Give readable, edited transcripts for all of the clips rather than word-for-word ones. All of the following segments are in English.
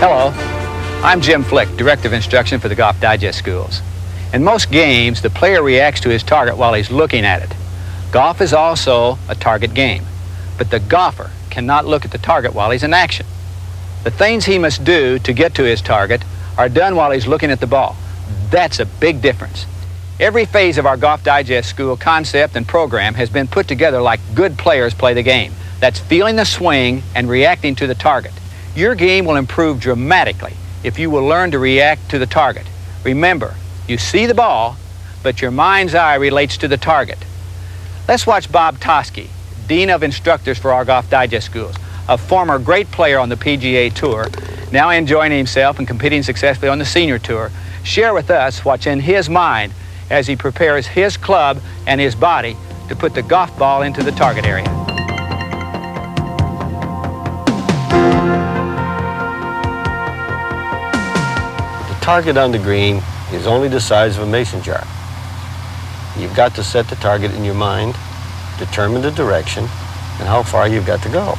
Hello, I'm Jim Flick, Director of Instruction for the Golf Digest Schools. In most games, the player reacts to his target while he's looking at it. Golf is also a target game, but the golfer cannot look at the target while he's in action. The things he must do to get to his target are done while he's looking at the ball. That's a big difference. Every phase of our Golf Digest School concept and program has been put together like good players play the game. That's feeling the swing and reacting to the target. Your game will improve dramatically if you will learn to react to the target. Remember, you see the ball, but your mind's eye relates to the target. Let's watch Bob Toski, Dean of Instructors for our Golf Digest Schools, a former great player on the PGA Tour, now enjoying himself and competing successfully on the Senior Tour, share with us what's in his mind as he prepares his club and his body to put the golf ball into the target area. The target on the green is only the size of a mason jar. You've got to set the target in your mind, determine the direction, and how far you've got to go.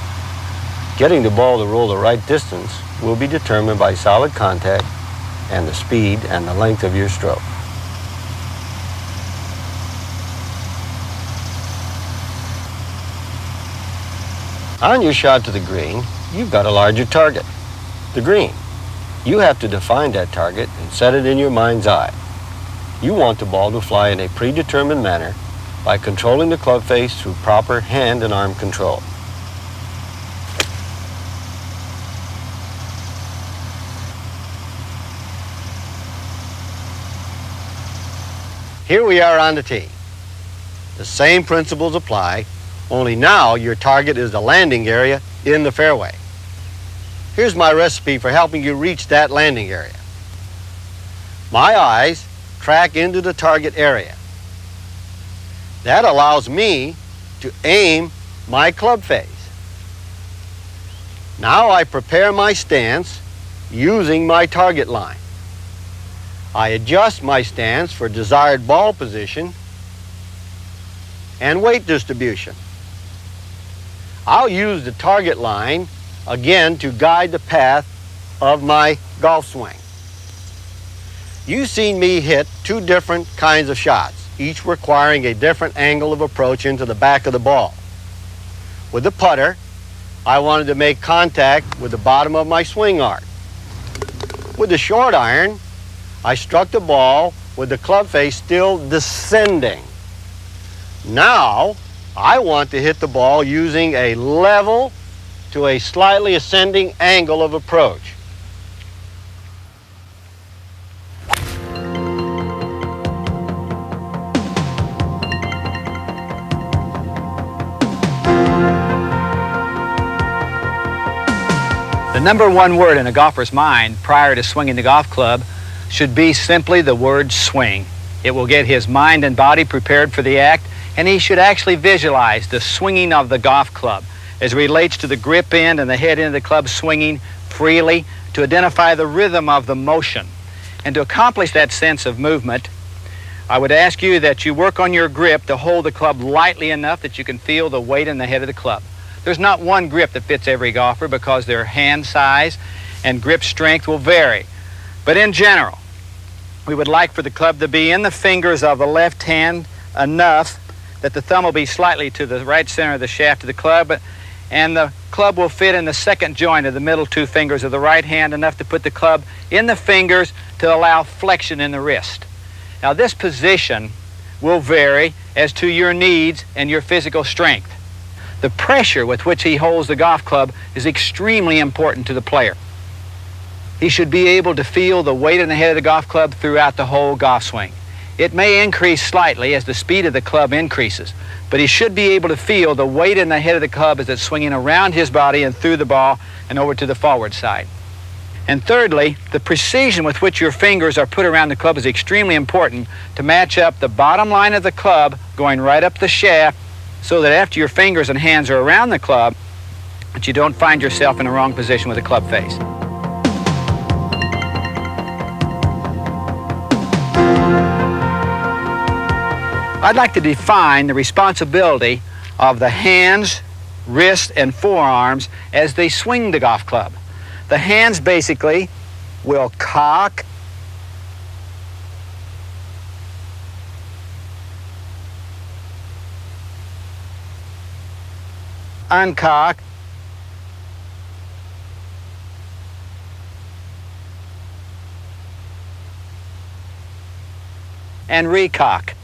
Getting the ball to roll the right distance will be determined by solid contact and the speed and the length of your stroke. On your shot to the green, you've got a larger target, the green. You have to define that target and set it in your mind's eye. You want the ball to fly in a predetermined manner by controlling the club face through proper hand and arm control. Here we are on the tee. The same principles apply, only now your target is the landing area in the fairway. Here's my recipe for helping you reach that landing area. My eyes track into the target area. That allows me to aim my club face. Now I prepare my stance using my target line. I adjust my stance for desired ball position and weight distribution. I'll use the target line again to guide the path of my golf swing. You've seen me hit two different kinds of shots, each requiring a different angle of approach into the back of the ball. With the putter, I wanted to make contact with the bottom of my swing arc. With the short iron, I struck the ball with the club face still descending. Now, I want to hit the ball using a level to a slightly ascending angle of approach. The number one word in a golfer's mind prior to swinging the golf club should be simply the word swing. It will get his mind and body prepared for the act, and he should actually visualize the swinging of the golf club as it relates to the grip end and the head end of the club swinging freely, to identify the rhythm of the motion. And to accomplish that sense of movement, I would ask you that you work on your grip to hold the club lightly enough that you can feel the weight in the head of the club. There's not one grip that fits every golfer because their hand size and grip strength will vary. But in general, we would like for the club to be in the fingers of the left hand enough that the thumb will be slightly to the right center of the shaft of the club, and the club will fit in the second joint of the middle two fingers of the right hand enough to put the club in the fingers to allow flexion in the wrist. Now this position will vary as to your needs and your physical strength. The pressure with which he holds the golf club is extremely important to the player. He should be able to feel the weight in the head of the golf club throughout the whole golf swing. It may increase slightly as the speed of the club increases, but he should be able to feel the weight in the head of the club as it's swinging around his body and through the ball and over to the forward side. And thirdly, the precision with which your fingers are put around the club is extremely important to match up the bottom line of the club going right up the shaft, so that after your fingers and hands are around the club, that you don't find yourself in the wrong position with the club face. I'd like to define the responsibility of the hands, wrists, and forearms as they swing the golf club. The hands basically will cock, uncock, and recock.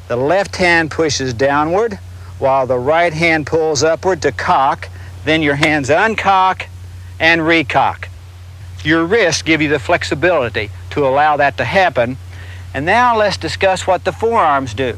The left hand pushes downward while the right hand pulls upward to cock. Then your hands uncock and recock. Your wrists give you the flexibility to allow that to happen. And now let's discuss what the forearms do.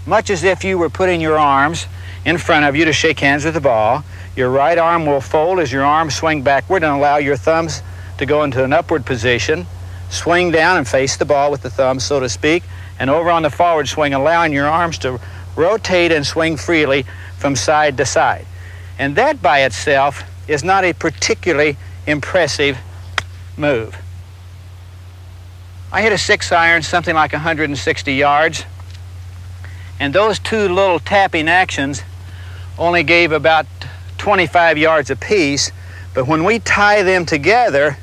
Much as if you were putting your arms in front of you to shake hands with the ball, your right arm will fold as your arms swing backward and allow your thumbs to go into an upward position. Swing down and face the ball with the thumbs, so to speak, and over on the forward swing, allowing your arms to rotate and swing freely from side to side. And that by itself is not a particularly impressive move. I hit a 6-iron something like 160 yards, and those two little tapping actions only gave about 25 yards apiece, but when we tie them together,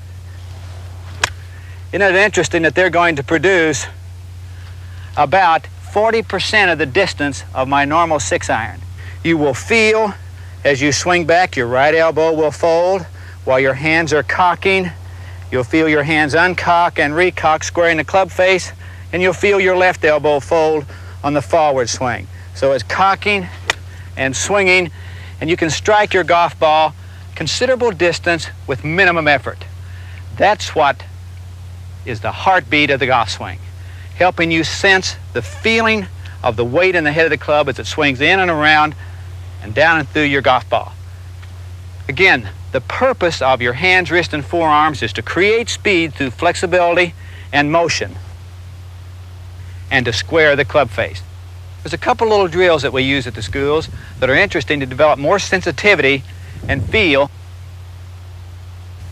isn't it interesting that they're going to produce about 40% of the distance of my normal 6-iron. You will feel as you swing back, your right elbow will fold while your hands are cocking. You'll feel your hands uncock and recock, squaring the club face, and you'll feel your left elbow fold on the forward swing. So it's cocking and swinging, and you can strike your golf ball considerable distance with minimum effort. That's what is the heartbeat of the golf swing, helping you sense the feeling of the weight in the head of the club as it swings in and around and down and through your golf ball. Again, the purpose of your hands, wrists, and forearms is to create speed through flexibility and motion and to square the club face. There's a couple little drills that we use at the schools that are interesting to develop more sensitivity and feel.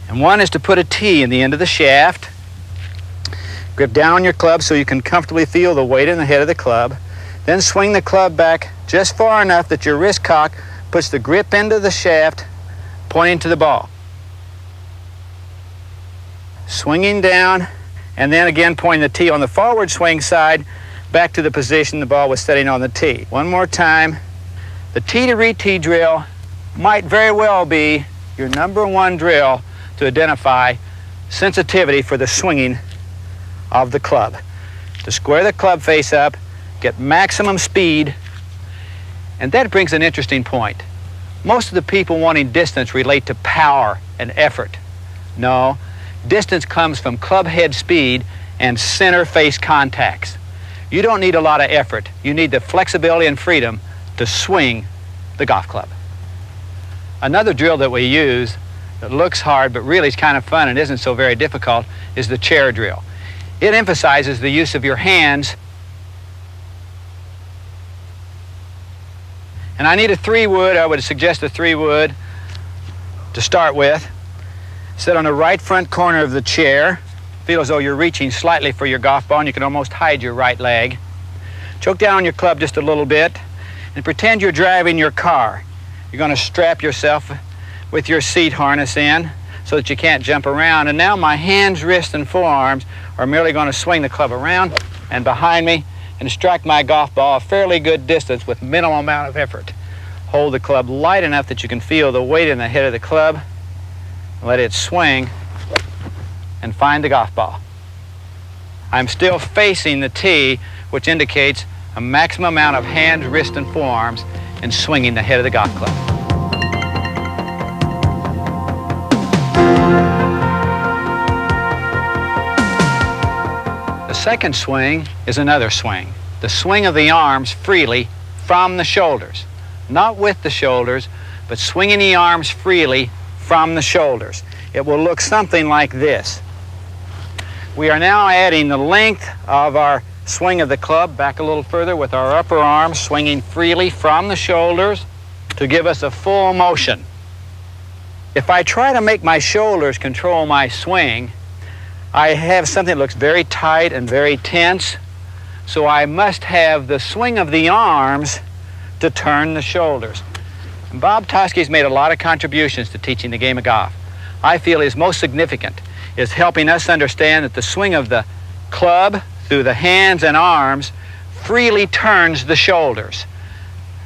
And one is to put a tee in the end of the shaft. Grip down on your club so you can comfortably feel the weight in the head of the club. Then swing the club back just far enough that your wrist cock puts the grip into the shaft, pointing to the ball. Swinging down, and then again pointing the tee on the forward swing side back to the position the ball was setting on the tee. One more time. The tee to re-tee drill might very well be your number one drill to identify sensitivity for the swinging of the club. To square the club face up, get maximum speed, and that brings an interesting point. Most of the people wanting distance relate to power and effort. No, distance comes from club head speed and center face contacts. You don't need a lot of effort. You need the flexibility and freedom to swing the golf club. Another drill that we use that looks hard but really is kind of fun and isn't so very difficult is the chair drill. It emphasizes the use of your hands. And I need a 3-wood. I would suggest a 3-wood to start with. Sit on the right front corner of the chair. Feel as though you're reaching slightly for your golf ball and you can almost hide your right leg. Choke down on your club just a little bit and pretend you're driving your car. You're going to strap yourself with your seat harness in so that you can't jump around. And now my hands, wrists, and forearms are merely going to swing the club around and behind me and strike my golf ball a fairly good distance with minimal amount of effort. Hold the club light enough that you can feel the weight in the head of the club. Let it swing and find the golf ball. I'm still facing the tee, which indicates a maximum amount of hands, wrists, and forearms in swinging the head of the golf club. The second swing is another swing. The swing of the arms freely from the shoulders. Not with the shoulders, but swinging the arms freely from the shoulders. It will look something like this. We are now adding the length of our swing of the club back a little further with our upper arm swinging freely from the shoulders to give us a full motion. If I try to make my shoulders control my swing, I have something that looks very tight and very tense, so I must have the swing of the arms to turn the shoulders. And Bob Toski's made a lot of contributions to teaching the game of golf. I feel his most significant is helping us understand that the swing of the club through the hands and arms freely turns the shoulders.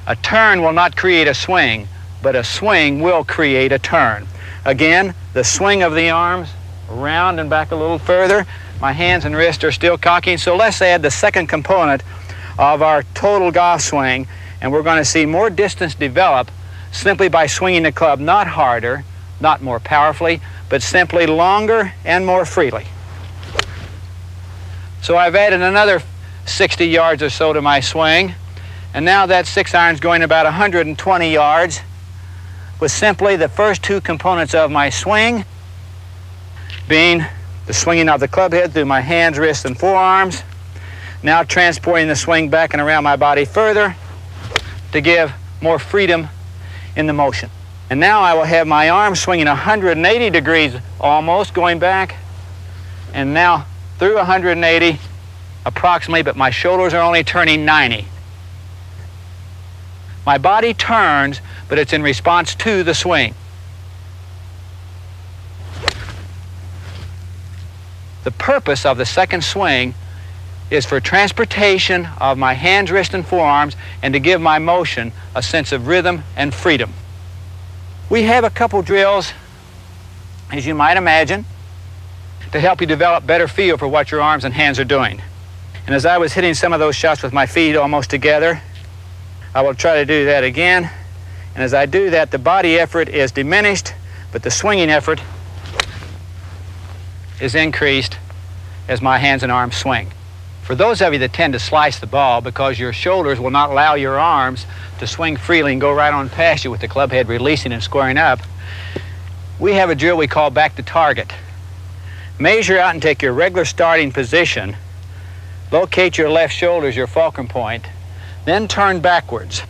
A turn will not create a swing, but a swing will create a turn. Again, the swing of the arms around and back a little further. My hands and wrists are still cocking, so let's add the second component of our total golf swing, and we're going to see more distance develop simply by swinging the club not harder, not more powerfully, but simply longer and more freely. So I've added another 60 yards or so to my swing, and now that 6-iron's going about 120 yards with simply the first two components of my swing being the swinging of the club head through my hands, wrists, and forearms, now transporting the swing back and around my body further to give more freedom in the motion. And now I will have my arms swinging 180 degrees almost, going back, and now through 180 approximately, but my shoulders are only turning 90. My body turns, but it's in response to the swing. The purpose of the second swing is for transportation of my hands, wrists, and forearms, and to give my motion a sense of rhythm and freedom. We have a couple drills, as you might imagine, to help you develop better feel for what your arms and hands are doing. And as I was hitting some of those shots with my feet almost together, I will try to do that again. And as I do that, the body effort is diminished, but the swinging effort is increased as my hands and arms swing. For those of you that tend to slice the ball because your shoulders will not allow your arms to swing freely and go right on past you with the club head releasing and squaring up, we have a drill we call back to target. Measure out and take your regular starting position, locate your left shoulder as your fulcrum point, then turn backwards.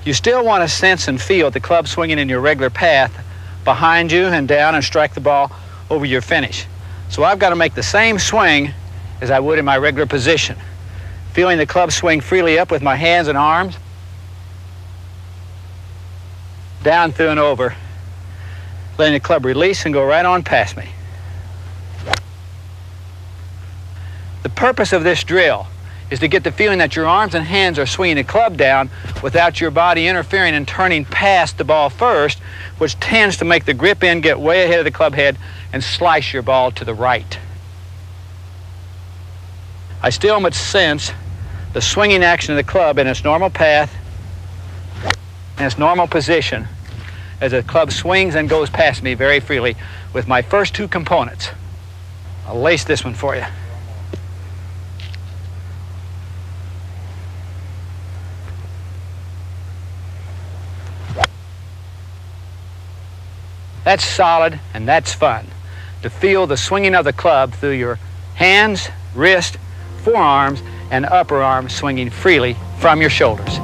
You still want to sense and feel the club swinging in your regular path behind you and down and strike the ball over your finish. So I've got to make the same swing as I would in my regular position, feeling the club swing freely up with my hands and arms, down, through, and over, letting the club release and go right on past me. The purpose of this drill is to get the feeling that your arms and hands are swinging the club down without your body interfering and turning past the ball first, which tends to make the grip end get way ahead of the club head and slice your ball to the right. I still must sense the swinging action of the club in its normal path and its normal position as the club swings and goes past me very freely with my first two components. I'll lace this one for you. That's solid and that's fun, to feel the swinging of the club through your hands, wrist, forearms, and upper arms swinging freely from your shoulders.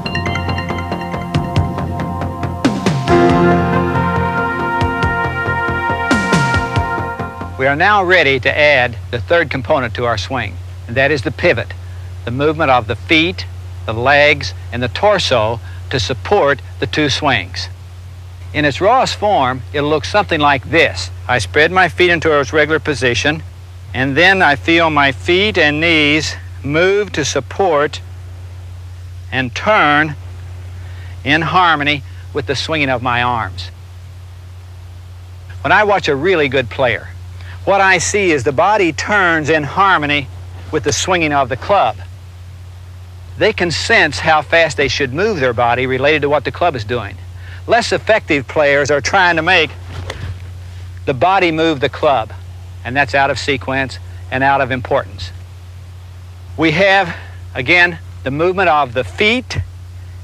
We are now ready to add the third component to our swing, and that is the pivot, the movement of the feet, the legs, and the torso to support the two swings. In its rawest form, it'll look something like this. I spread my feet into its regular position, and then I feel my feet and knees move to support and turn in harmony with the swinging of my arms. When I watch a really good player, what I see is the body turns in harmony with the swinging of the club. They can sense how fast they should move their body related to what the club is doing. Less effective players are trying to make the body move the club, and that's out of sequence and out of importance. We have, again, the movement of the feet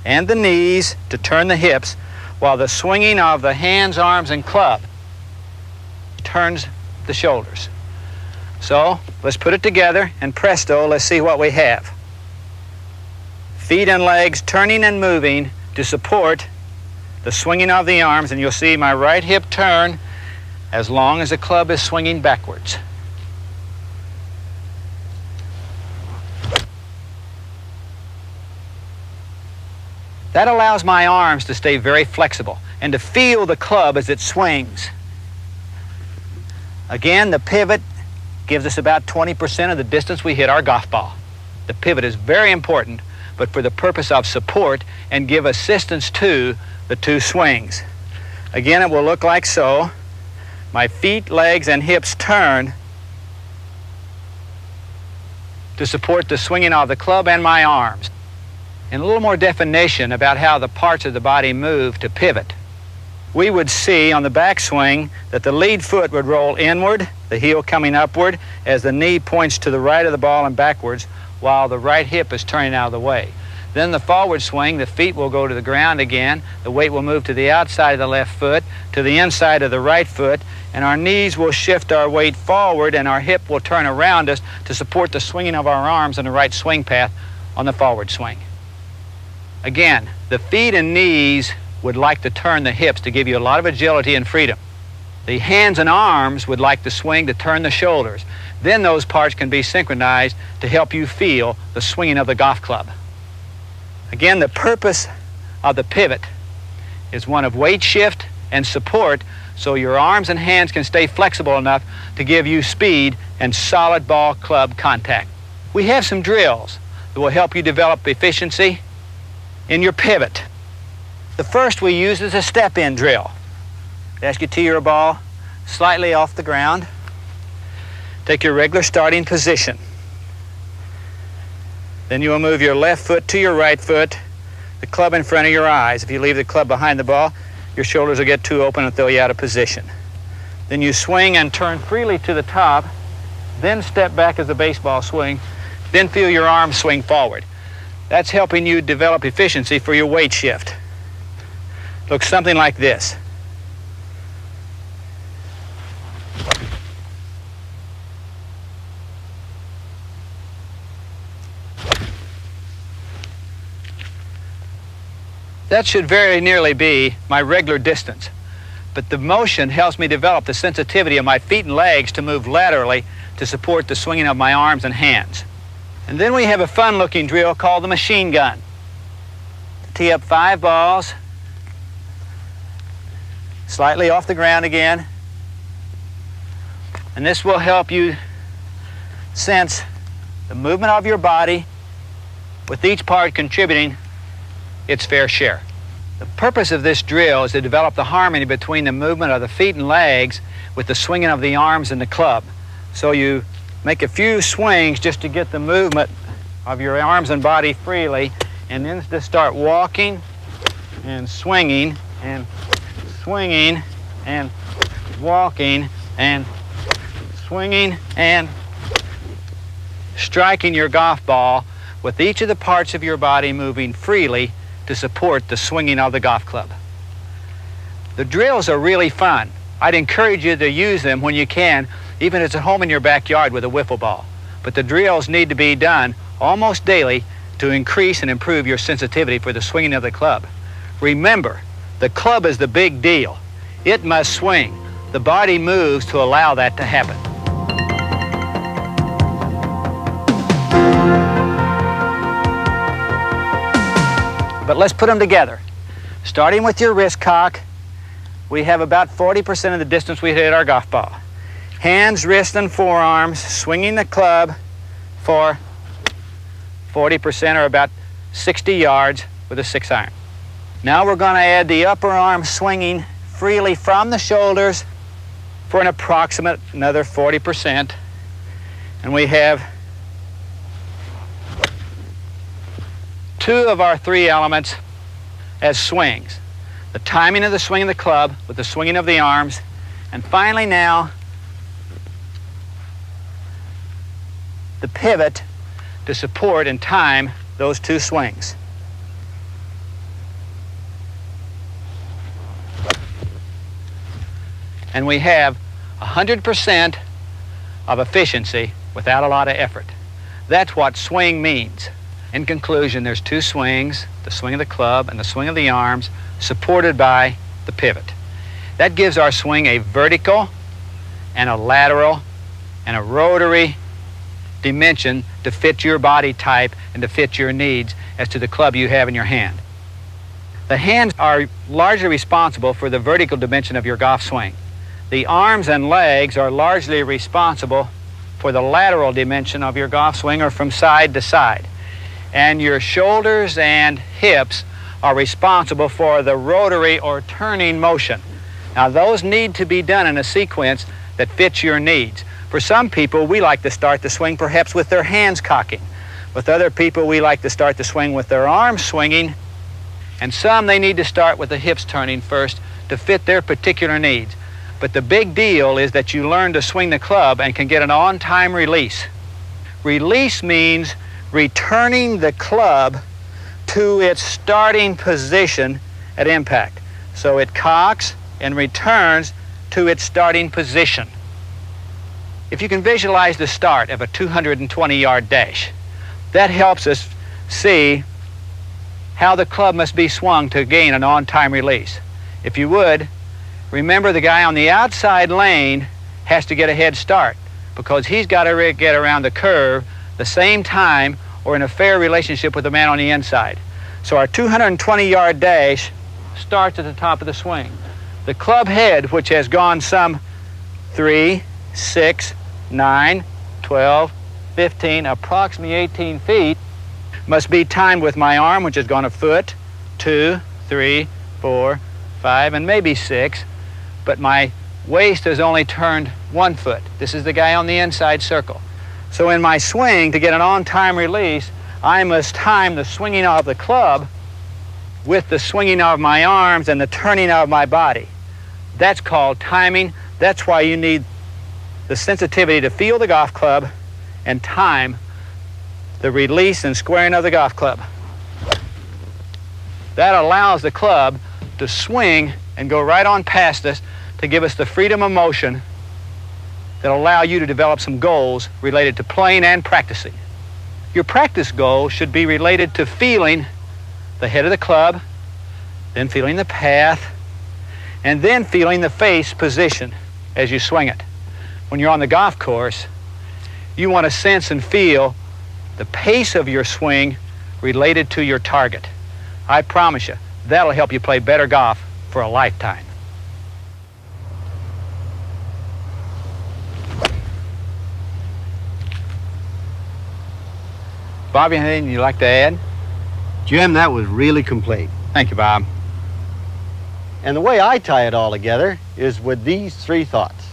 and the knees to turn the hips, while the swinging of the hands, arms, and club turns the shoulders. So let's put it together, and presto, let's see what we have. Feet and legs turning and moving to support the swinging of the arms, and you'll see my right hip turn as long as the club is swinging backwards. That allows my arms to stay very flexible and to feel the club as it swings. Again, the pivot gives us about 20% of the distance we hit our golf ball. The pivot is very important, but for the purpose of support and give assistance to the two swings. Again, it will look like so. My feet, legs, and hips turn to support the swinging of the club and my arms. And a little more definition about how the parts of the body move to pivot. We would see on the backswing that the lead foot would roll inward, the heel coming upward, as the knee points to the right of the ball and backwards, while the right hip is turning out of the way. Then the forward swing, the feet will go to the ground again, the weight will move to the outside of the left foot, to the inside of the right foot, and our knees will shift our weight forward and our hip will turn around us to support the swinging of our arms in the right swing path on the forward swing. Again, the feet and knees would like to turn the hips to give you a lot of agility and freedom. The hands and arms would like the swing to turn the shoulders. Then those parts can be synchronized to help you feel the swinging of the golf club. Again, the purpose of the pivot is one of weight shift and support so your arms and hands can stay flexible enough to give you speed and solid ball club contact. We have some drills that will help you develop efficiency in your pivot. The first we use is a step-in drill. Ask you to tee your ball slightly off the ground. Take your regular starting position. Then you will move your left foot to your right foot, the club in front of your eyes. If you leave the club behind the ball, your shoulders will get too open and throw you out of position. Then you swing and turn freely to the top, then step back as a baseball swing, then feel your arms swing forward. That's helping you develop efficiency for your weight shift. Looks something like this. That should very nearly be my regular distance, but the motion helps me develop the sensitivity of my feet and legs to move laterally to support the swinging of my arms and hands. And then we have a fun-looking drill called the machine gun. Tee up 5 balls, slightly off the ground again, and this will help you sense the movement of your body with each part contributing its fair share. The purpose of this drill is to develop the harmony between the movement of the feet and legs with the swinging of the arms and the club. So you make a few swings just to get the movement of your arms and body freely, and then to start walking and swinging and swinging and walking and swinging and striking your golf ball with each of the parts of your body moving freely to support the swinging of the golf club. The drills are really fun. I'd encourage you to use them when you can, even if it's at home in your backyard with a wiffle ball. But the drills need to be done almost daily to increase and improve your sensitivity for the swinging of the club. Remember, the club is the big deal. It must swing. The body moves to allow that to happen. But let's put them together. Starting with your wrist cock, we have about 40% of the distance we hit our golf ball. Hands, wrists, and forearms swinging the club for 40% or about 60 yards with a 6-iron. Now we're going to add the upper arm swinging freely from the shoulders for an approximate another 40%. And we have 2 of our 3 elements as swings. The timing of the swing of the club with the swinging of the arms, and finally now the pivot to support and time those 2 swings. And we have 100% of efficiency without a lot of effort. That's what swing means. In conclusion, there's 2 swings, the swing of the club and the swing of the arms, supported by the pivot. That gives our swing a vertical and a lateral and a rotary dimension to fit your body type and to fit your needs as to the club you have in your hand. The hands are largely responsible for the vertical dimension of your golf swing. The arms and legs are largely responsible for the lateral dimension of your golf swing, or from side to side. And your shoulders and hips are responsible for the rotary or turning motion. Now those need to be done in a sequence that fits your needs. For some people, we like to start the swing perhaps with their hands cocking. With other people, we like to start the swing with their arms swinging. And some, they need to start with the hips turning first to fit their particular needs. But the big deal is that you learn to swing the club and can get an on-time release. Release means returning the club to its starting position at impact. So it cocks and returns to its starting position. If you can visualize the start of a 220-yard dash, that helps us see how the club must be swung to gain an on-time release. If you would, remember the guy on the outside lane has to get a head start because he's got to get around the curve the same time or in a fair relationship with the man on the inside. So our 220-yard dash starts at the top of the swing. The club head, which has gone some 3, 6, 9, 12, 15, approximately 18 feet, must be timed with my arm, which has gone a foot, 2, 3, 4, 5, and maybe 6, but my waist has only turned 1 foot. This is the guy on the inside circle. So in my swing, to get an on-time release, I must time the swinging of the club with the swinging of my arms and the turning of my body. That's called timing. That's why you need the sensitivity to feel the golf club and time the release and squaring of the golf club. That allows the club to swing and go right on past us to give us the freedom of motion that allow you to develop some goals related to playing and practicing. Your practice goal should be related to feeling the head of the club, then feeling the path, and then feeling the face position as you swing it. When you're on the golf course, you want to sense and feel the pace of your swing related to your target. I promise you, that'll help you play better golf for a lifetime. Bob, anything you'd like to add? Jim, that was really complete. Thank you, Bob. And the way I tie it all together is with these 3 thoughts.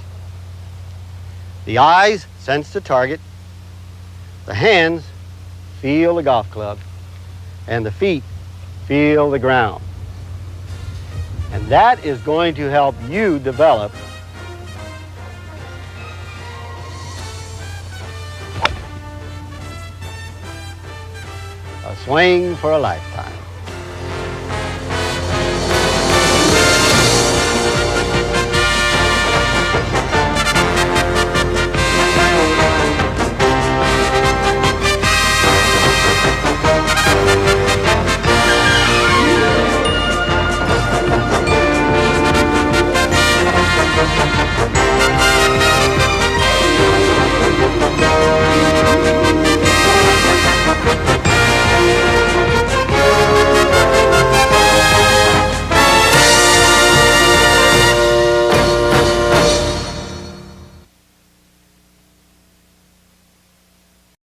The eyes sense the target, the hands feel the golf club, and the feet feel the ground. And that is going to help you develop a swing for a lifetime.